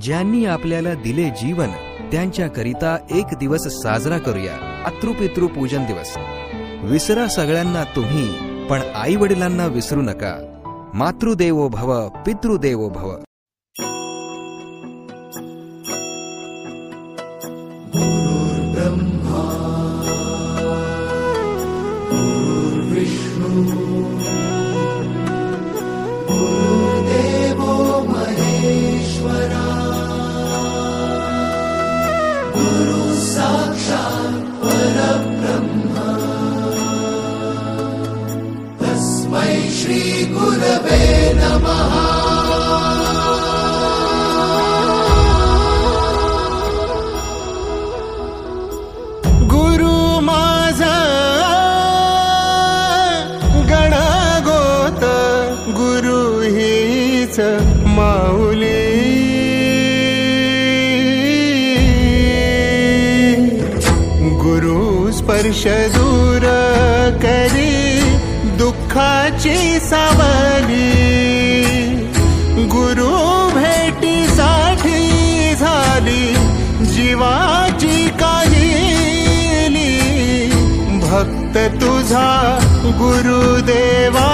ज्यांनी आपल्याला दिले जीवन त्यांच्याकरिता एक दिवस साजरा करूया अतृपितृ पूजन दिवस. विसरा सगळ्यांना तुम्ही, पण आई वडिलांना विसरू नका. मातृदेवो भव, पितृदेवो भव. गुरुर्ब्रह्मा गुरुर्विष्णू गुरुर्देवो महेश्वरा गुरु साक्षात् परब्रह्म तस्मै श्री गुरवे नमः. माऊली गुरु स्पर्श दूर करी दुःखाची सावली. गुरु भेटीसाठी झाली जीवाची काहिली. भक्त तुझा गुरुदेवा